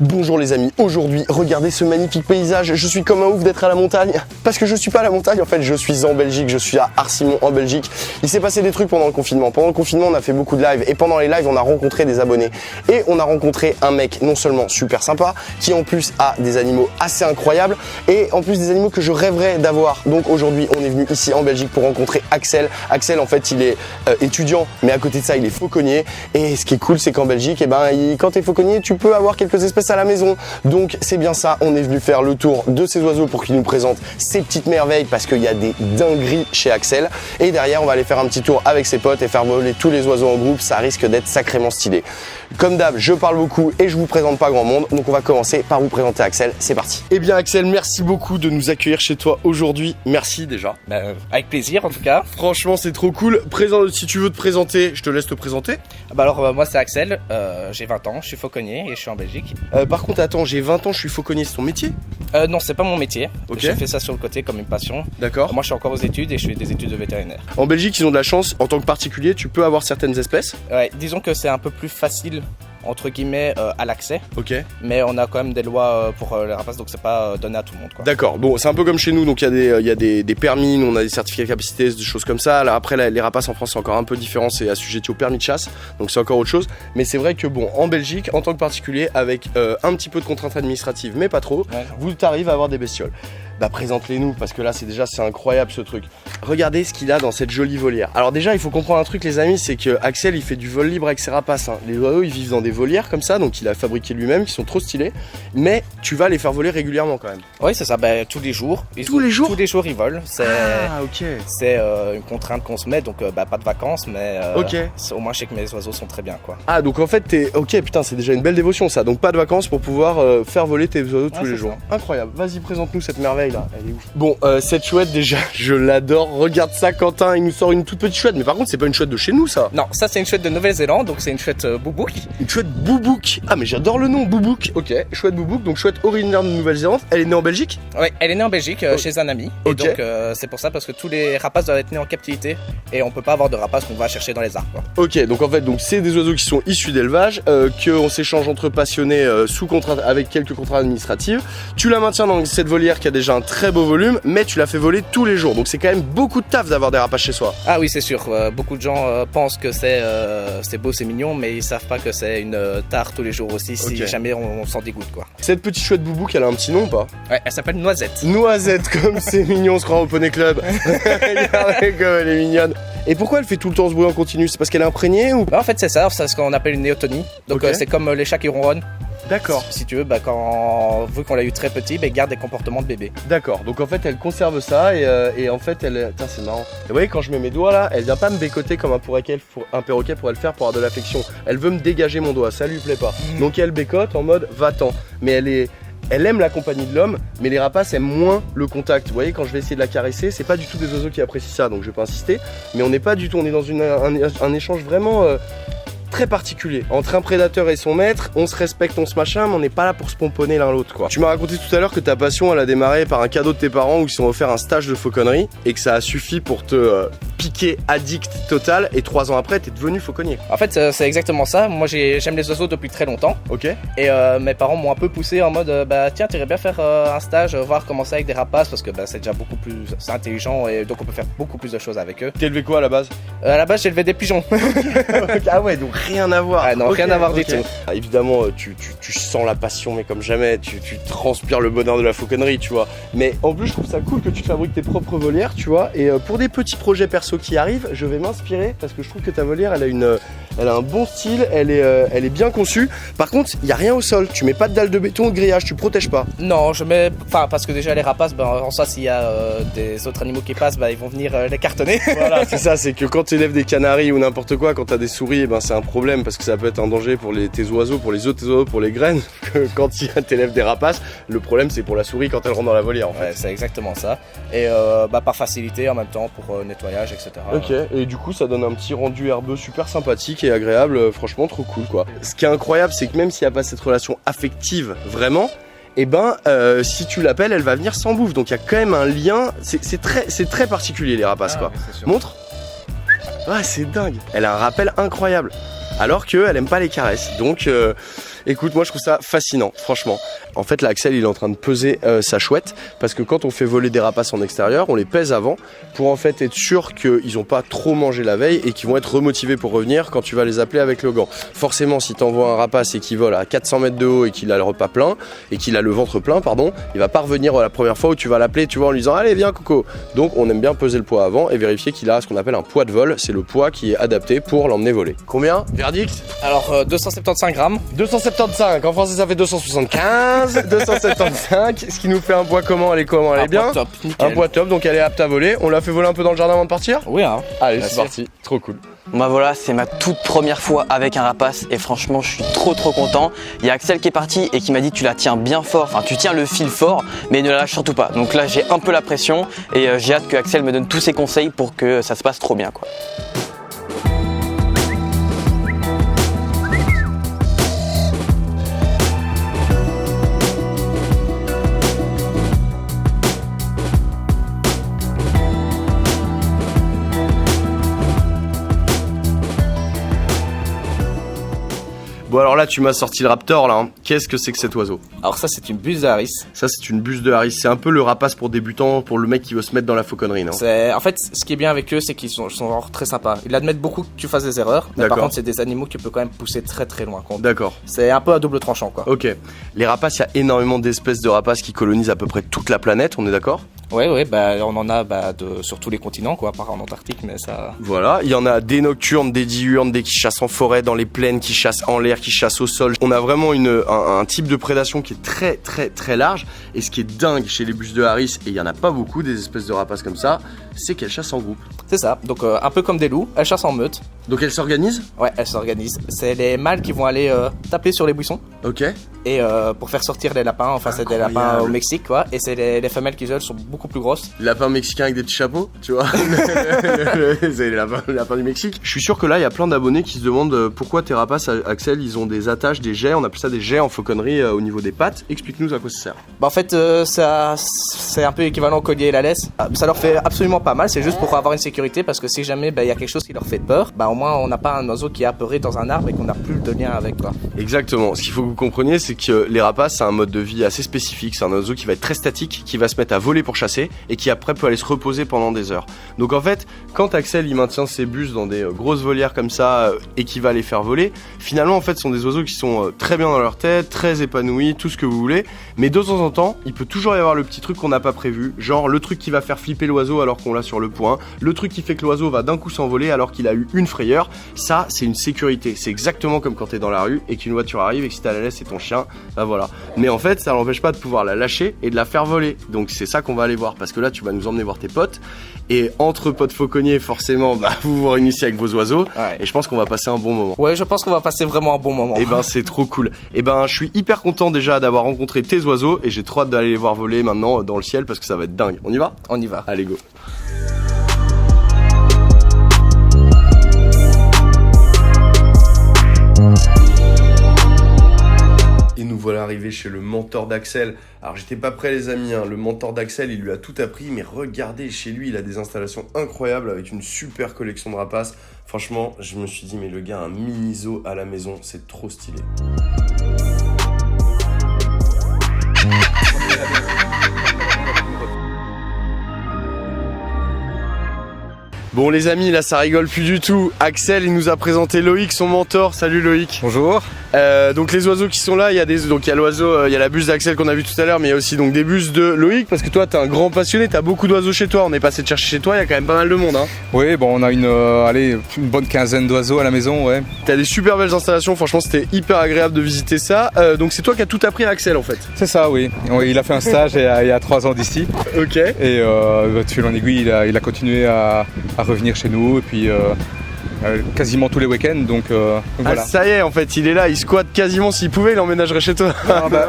Bonjour les amis, aujourd'hui regardez ce magnifique paysage, je suis comme un ouf d'être à la montagne, parce que je suis pas à la montagne en fait, je suis en Belgique, je suis à Arcimon en Belgique. Il s'est passé des trucs pendant le confinement, on a fait beaucoup de lives et pendant les lives on a rencontré des abonnés et on a rencontré un mec non seulement super sympa, qui en plus a des animaux assez incroyables et en plus des animaux que je rêverais d'avoir. Donc aujourd'hui on est venu ici en Belgique pour rencontrer Axel. Axel en fait il est étudiant mais à côté de ça il est fauconnier et ce qui est cool c'est qu'en Belgique quand tu es fauconnier tu peux avoir quelques espèces à la maison, donc c'est bien ça, on est venu faire le tour de ces oiseaux pour qu'il nous présente ces petites merveilles parce qu'il y a des dingueries chez Axel et derrière on va aller faire un petit tour avec ses potes et faire voler tous les oiseaux en groupe, ça risque d'être sacrément stylé. Comme d'hab, je parle beaucoup et je vous présente pas grand monde, donc on va commencer par vous présenter Axel, c'est parti. Eh bien Axel, merci beaucoup de nous accueillir chez toi aujourd'hui, merci déjà. Avec plaisir en tout cas. Franchement c'est trop cool, si tu veux te présenter, je te laisse te présenter. Moi c'est Axel, j'ai 20 ans, je suis fauconnier et je suis en Belgique. Par contre attends, j'ai 20 ans, je suis fauconnier, c'est ton métier? Non, c'est pas mon métier, Ok. J'ai fait ça sur le côté comme une passion. D'accord. Moi je suis encore aux études et je fais des études de vétérinaire. En Belgique ils ont de la chance, en tant que particulier tu peux avoir certaines espèces. Ouais, disons que c'est un peu plus facile entre guillemets à l'accès, Ok. mais on a quand même des lois pour les rapaces, donc c'est pas donné à tout le monde quoi. D'accord, bon c'est un peu comme chez nous, donc il y a des permis, nous on a des certificats de capacité, des choses comme ça. Là, après les rapaces en France c'est encore un peu différent, c'est assujetti au permis de chasse, donc c'est encore autre chose. Mais c'est vrai que bon, en Belgique, en tant que particulier, avec un petit peu de contraintes administratives, mais pas trop, Ouais. vous t'arrivez à avoir des bestioles. Bah présente-les-nous, parce que là c'est incroyable ce truc. Regardez ce qu'il a dans cette jolie volière. Alors déjà il faut comprendre un truc les amis, c'est que Axel il fait du vol libre avec ses rapaces, hein. Les oiseaux ils vivent dans des volières comme ça, donc il a fabriqué lui-même, qui sont trop stylés. Mais tu vas les faire voler régulièrement quand même. Oui c'est ça, tous les jours. Tous les jours Tous les jours ils volent, Ah ok. c'est une contrainte qu'on se met, donc pas de vacances, mais Ok. au moins je sais que mes oiseaux sont très bien quoi. Ah donc en fait t'es... Ok putain c'est déjà une belle dévotion ça, donc pas de vacances pour pouvoir faire voler tes oiseaux tous Ouais, les c'est jours. ça. Incroyable, vas-y présente-nous cette merveille là, elle est ouf. Bon cette chouette déjà, je l'adore, regarde ça Quentin, il nous sort une toute petite chouette, mais par contre c'est pas une chouette de chez nous ça. Non, ça c'est une chouette de Nouvelle-Zélande, donc c'est une chouette boubouk. Une chouette Boubouk. Ah mais j'adore le nom Boubouk. Ok, chouette Boubouk, donc chouette originaire de Nouvelle-Zélande, elle est née en Belgique. Ouais, elle est née en Belgique chez un ami. Ok. Et donc c'est pour ça parce que tous les rapaces doivent être nés en captivité et on peut pas avoir de rapaces qu'on va chercher dans les arbres quoi. Ok, donc en fait c'est des oiseaux qui sont issus d'élevage, qu'on s'échange entre passionnés sous contrat avec quelques contrats administratifs. Tu la maintiens dans cette volière qui a déjà un très beau volume, mais tu la fais voler tous les jours. Donc c'est quand même beaucoup de taf d'avoir des rapaces chez soi. Ah oui c'est sûr, beaucoup de gens pensent que c'est beau, c'est mignon, mais ils savent pas que c'est une tare tous les jours aussi si Ok. jamais on s'en dégoûte quoi. Cette petite chouette Boubouk, elle a un petit nom ou pas? Ouais, elle s'appelle Noisette. Noisette, comme c'est mignon, on se croit au Poney Club. Regardez comme elle est mignonne. Et pourquoi elle fait tout le temps ce bruit en continu? C'est parce qu'elle est imprégnée ou? En fait c'est ça, c'est ce qu'on appelle une néotonie. Donc Ok. c'est comme les chats qui ronronnent. D'accord. Si tu veux, vu qu'on l'a eu très petit, elle garde des comportements de bébé. D'accord, donc en fait elle conserve ça et en fait elle... Tiens c'est marrant. Et vous voyez quand je mets mes doigts là, elle vient pas me bécoter comme un perroquet pourrait le faire pour avoir de l'affection. Elle veut me dégager mon doigt, ça lui plaît pas. Donc elle bécote en mode va-t'en. Mais elle aime la compagnie de l'homme, mais les rapaces aiment moins le contact. Vous voyez, quand je vais essayer de la caresser, c'est pas du tout des oiseaux qui apprécient ça, donc je vais pas insister. Mais on n'est pas du tout, on est dans un échange vraiment très particulier. Entre un prédateur et son maître, on se respecte, on se machin, mais on n'est pas là pour se pomponner l'un l'autre quoi. Tu m'as raconté tout à l'heure que ta passion elle a démarré par un cadeau de tes parents où ils t'ont offert un stage de fauconnerie et que ça a suffi pour te piquer addict total et 3 ans après t'es devenu fauconnier. En fait c'est exactement ça, moi j'aime les oiseaux depuis très longtemps. Ok. Et mes parents m'ont un peu poussé en mode tiens t'irais bien faire un stage, voir comment c'est avec des rapaces parce que c'est déjà beaucoup plus intelligent et donc on peut faire beaucoup plus de choses avec eux. T'es élevé quoi à la base? À la base j'ai élevé des pigeons. Ah ouais, donc rien à voir. Ah non, rien à voir du tout. Ah, évidemment tu sens la passion mais comme jamais, tu transpires le bonheur de la fauconnerie tu vois. Mais en plus je trouve ça cool que tu te fabriques tes propres volières tu vois. Et pour des petits projets perso qui arrivent, je vais m'inspirer parce que je trouve que ta volière elle a un bon style, elle est bien conçue. Par contre il y a rien au sol, tu mets pas de dalle de béton ou de grillage, tu protèges pas. Non je mets, parce que déjà les rapaces, en soi s'il y a des autres animaux qui passent, ils vont venir les cartonner. Voilà c'est ça, c'est que quand tu élèves des canaris ou n'importe quoi, quand t'as des souris, c'est un problème parce que ça peut être un danger pour tes oiseaux, pour les autres oiseaux, pour les graines. Quand t'élèves des rapaces, le problème c'est pour la souris quand elle rentre dans la volière en fait. Ouais, c'est exactement ça. Et par facilité en même temps pour nettoyage etc. Ok, et du coup ça donne un petit rendu herbeux super sympathique et agréable, franchement trop cool quoi. Ce qui est incroyable c'est que même s'il n'y a pas cette relation affective vraiment, si tu l'appelles elle va venir sans bouffe, donc il y a quand même un lien, c'est très particulier les rapaces quoi. Oui, Montre. Ouais c'est dingue, elle a un rappel incroyable. Alors qu'elle aime pas les caresses, donc Écoute, moi je trouve ça fascinant, franchement. En fait, là, Axel, il est en train de peser sa chouette parce que quand on fait voler des rapaces en extérieur, on les pèse avant pour en fait être sûr qu'ils n'ont pas trop mangé la veille et qu'ils vont être remotivés pour revenir quand tu vas les appeler avec le gant. Forcément, si tu envoies un rapace et qu'il vole à 400 mètres de haut et qu'il a le repas plein et qu'il a le ventre plein, pardon, il va pas revenir la première fois où tu vas l'appeler, tu vois, en lui disant allez viens Coco. Donc on aime bien peser le poids avant et vérifier qu'il a ce qu'on appelle un poids de vol. C'est le poids qui est adapté pour l'emmener voler. Combien? Verdict? Alors 275 grammes. 275, en français ça fait 275, 275, ce qui nous fait un poids comment? Elle est comment? Elle est bien? Top, nickel. Un poids top, donc elle est apte à voler. On l'a fait voler un peu dans le jardin avant de partir? Oui, hein. Allez, Merci. c'est parti, trop cool. Bah voilà, c'est ma toute première fois avec un rapace et franchement je suis trop content. Il y a Axel qui est parti et qui m'a dit tu la tiens bien fort, enfin tu tiens le fil fort mais ne la lâche surtout pas. Donc là j'ai un peu la pression et j'ai hâte que Axel me donne tous ses conseils pour que ça se passe trop bien quoi. Bon alors là tu m'as sorti le raptor là, hein. Qu'est-ce que c'est que cet oiseau? Alors ça c'est une buse de Harris. Ça c'est une buse de Harris, c'est un peu le rapace pour débutants, pour le mec qui veut se mettre dans la fauconnerie, non? En fait, ce qui est bien avec eux, c'est qu'ils sont genre très sympas. Ils admettent beaucoup que tu fasses des erreurs, mais par D'accord. contre c'est des animaux qui peuvent quand même pousser très loin. D'accord. C'est un peu à double tranchant quoi. Ok. Les rapaces, il y a énormément d'espèces de rapaces qui colonisent à peu près toute la planète, on est d'accord? Ouais, bah on en a sur tous les continents quoi, à part en Antarctique, mais ça. Voilà, il y en a des nocturnes, des diurnes, des qui chassent en forêt, dans les plaines, qui chassent en l'air, qui chassent au sol. On a vraiment un type de prédation qui est très large. Et ce qui est dingue chez les buses de Harris, et il y en a pas beaucoup des espèces de rapaces comme ça, c'est qu'elles chassent en groupe. C'est ça. Donc un peu comme des loups, elles chassent en meute. Donc elles s'organisent? Ouais, elles s'organisent. C'est les mâles qui vont aller taper sur les buissons. Ok. Et pour faire sortir les lapins, enfin c'est des lapins au Mexique quoi. Et c'est les femelles qui elles sont beaucoup plus grosses. Lapins mexicains avec des petits chapeaux, tu vois. C'est les lapins du Mexique. Je suis sûr que là il y a plein d'abonnés qui se demandent pourquoi tes rapaces, Axel, ils ont des attaches, des jets, on appelle ça des jets en fauconnerie au niveau des pattes. Explique-nous à quoi ça sert. Bah en fait ça c'est un peu équivalent au collier et la laisse. Ça leur fait absolument pas mal, c'est juste pour avoir une sécurité parce que si jamais il y a quelque chose qui leur fait peur, bah au moins on n'a pas un oiseau qui est apeuré dans un arbre et qu'on n'a plus de lien avec quoi. Exactement. Ce qu'il faut que vous compreniez, c'est que les rapaces, c'est un mode de vie assez spécifique. C'est un oiseau qui va être très statique, qui va se mettre à voler pour chasser et qui après peut aller se reposer pendant des heures. Donc en fait, quand Axel il maintient ses buses dans des grosses volières comme ça et qui va les faire voler, finalement en fait ce sont des oiseaux qui sont très bien dans leur tête, très épanouis, tout ce que vous voulez. Mais de temps en temps, il peut toujours y avoir le petit truc qu'on n'a pas prévu, genre le truc qui va faire flipper l'oiseau alors qu'on l'a sur le point, le truc qui fait que l'oiseau va d'un coup s'envoler alors qu'il a eu une frayeur. Ça, c'est une sécurité. C'est exactement comme quand t'es dans la rue et qu'une voiture arrive et que si t'as la laisse, c'est ton chien. Bah voilà. Mais en fait, ça n'empêche pas de pouvoir la lâcher et de la faire voler. Donc c'est ça qu'on va aller voir parce que là, tu vas nous emmener voir tes potes. Et entre potes fauconniers, forcément, bah, vous vous réunissez avec vos oiseaux. Ouais. Et je pense qu'on va passer un bon moment. Ouais, je pense qu'on va passer vraiment un bon moment. Et ben c'est trop cool. Et ben je suis hyper content déjà d'avoir rencontré tes oiseaux et j'ai trop hâte d'aller les voir voler maintenant dans le ciel parce que ça va être dingue. On y va? On y va. Allez go. Et nous voilà arrivés chez le mentor d'Axel. Alors j'étais pas prêt les amis, hein. Le mentor d'Axel il lui a tout appris, mais regardez chez lui il a des installations incroyables avec une super collection de rapaces. Franchement je me suis dit mais le gars a un mini zoo à la maison, c'est trop stylé. Bon les amis, là ça rigole plus du tout. Axel il nous a présenté Loïc, son mentor. Salut Loïc. Bonjour. Donc les oiseaux qui sont là, il y a l'oiseau, il y a la buse d'Axel qu'on a vu tout à l'heure, mais il y a aussi donc des buses de Loïc parce que toi t'es un grand passionné, t'as beaucoup d'oiseaux chez toi. On est passé de chercher chez toi, il y a quand même pas mal de monde, hein. Oui, bon, on a une bonne quinzaine d'oiseaux à la maison, ouais. T'as des super belles installations, franchement c'était hyper agréable de visiter ça. Donc c'est toi qui as tout appris à Axel en fait. C'est ça, oui. Oui, il a fait un stage il y a 3 ans d'ici. Ok. Et de fil en aiguille, il a continué à revenir chez nous. Et puis quasiment tous les week-ends. Donc voilà. Ah ça y est, en fait il est là, il squatte quasiment. S'il pouvait il emménagerait chez toi. Ah, bah,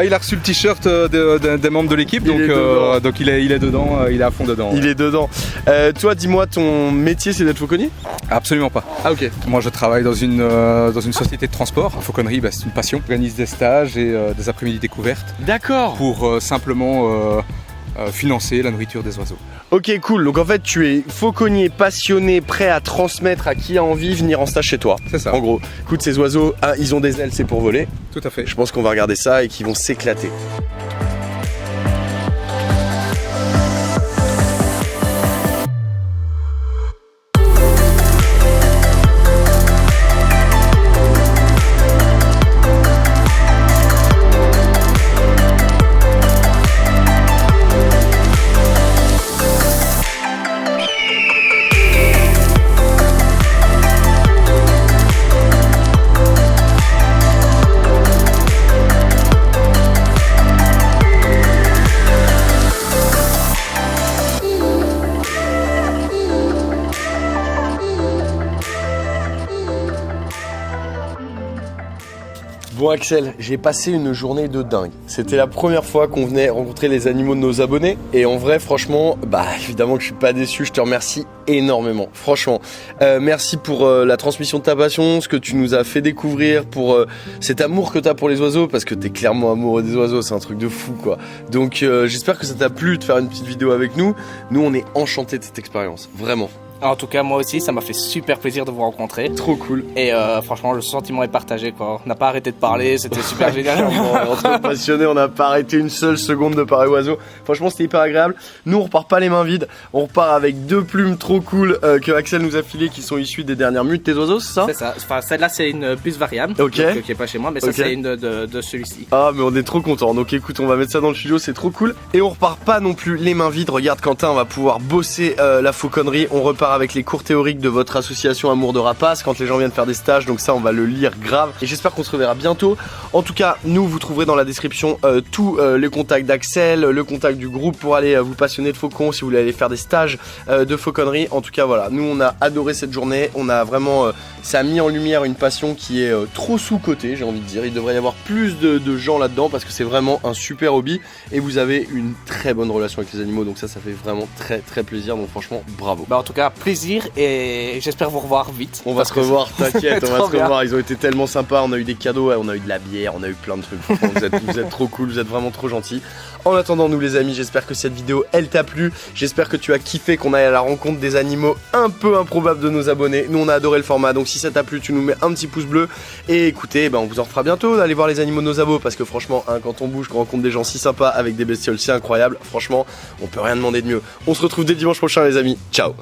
il a reçu le t-shirt des membres de l'équipe. Donc il est dedans, il est à fond dedans. Il est dedans. Toi dis-moi, ton métier c'est d'être fauconnier? Absolument pas. Ah ok. Moi je travaille dans une société de transport. La fauconnerie, c'est une passion. J'organise des stages et des après-midi découvertes. D'accord. Pour simplement financer la nourriture des oiseaux. Ok, cool. Donc en fait, tu es fauconnier passionné, prêt à transmettre à qui a envie venir en stage chez toi. C'est ça. En gros, écoute, ces oiseaux, ils ont des ailes, c'est pour voler. Tout à fait. Je pense qu'on va regarder ça et qu'ils vont s'éclater. Bon Axel, j'ai passé une journée de dingue. C'était la première fois qu'on venait rencontrer les animaux de nos abonnés. Et en vrai, franchement, évidemment que je suis pas déçu, je te remercie énormément. Franchement, merci pour la transmission de ta passion, ce que tu nous as fait découvrir, pour cet amour que tu as pour les oiseaux, parce que tu es clairement amoureux des oiseaux, c'est un truc de fou quoi. Donc j'espère que ça t'a plu de faire une petite vidéo avec nous. Nous, on est enchantés de cette expérience, vraiment. En tout cas, moi aussi, ça m'a fait super plaisir de vous rencontrer. Trop cool. Et franchement, le sentiment est partagé, quoi. On n'a pas arrêté de parler, c'était super génial. Entre passionnés, on n'a pas arrêté une seule seconde de parler oiseaux. Franchement, c'était hyper agréable. Nous, on repart pas les mains vides. On repart avec 2 plumes trop cool que Axel nous a filées, qui sont issues des dernières mues de tes oiseaux, c'est ça? C'est ça. Enfin, celle-là, c'est une puce variable, Ok. donc, qui est pas chez moi, mais ça, Ok. c'est une de celui-ci. Ah, mais on est trop contents. Donc écoute, on va mettre ça dans le studio, c'est trop cool. Et on repart pas non plus les mains vides. Regarde Quentin, on va pouvoir bosser la fauconnerie. On repart avec les cours théoriques de votre association Amour de Rapace quand les gens viennent faire des stages. Donc ça, on va le lire grave. Et j'espère qu'on se reverra bientôt. En tout cas, nous, vous trouverez dans la description tous les contacts d'Axel, le contact du groupe pour aller vous passionner de faucon si vous voulez aller faire des stages de fauconnerie. En tout cas, voilà, nous, on a adoré cette journée. On a vraiment, ça a mis en lumière une passion qui est trop sous-cotée, j'ai envie de dire. Il devrait y avoir plus de gens là-dedans parce que c'est vraiment un super hobby et vous avez une très bonne relation avec les animaux. Donc ça fait vraiment très très plaisir. Donc franchement, bravo. En tout cas, plaisir et j'espère vous revoir vite. On va se revoir, t'inquiète, on va Trop se bien. revoir. Ils ont été tellement sympas, on a eu des cadeaux, on a eu de la bière, on a eu plein de trucs. Franchement, vous êtes trop cool, vous êtes vraiment trop gentils. En attendant, nous les amis, j'espère que cette vidéo elle t'a plu. J'espère que tu as kiffé, qu'on aille à la rencontre des animaux un peu improbables de nos abonnés. Nous on a adoré le format, donc si ça t'a plu, tu nous mets un petit pouce bleu. Et écoutez, on vous en refera bientôt d'aller voir les animaux de nos abos parce que franchement, quand on bouge, qu'on rencontre des gens si sympas avec des bestioles si incroyables, franchement, on peut rien demander de mieux. On se retrouve dès dimanche prochain les amis. Ciao.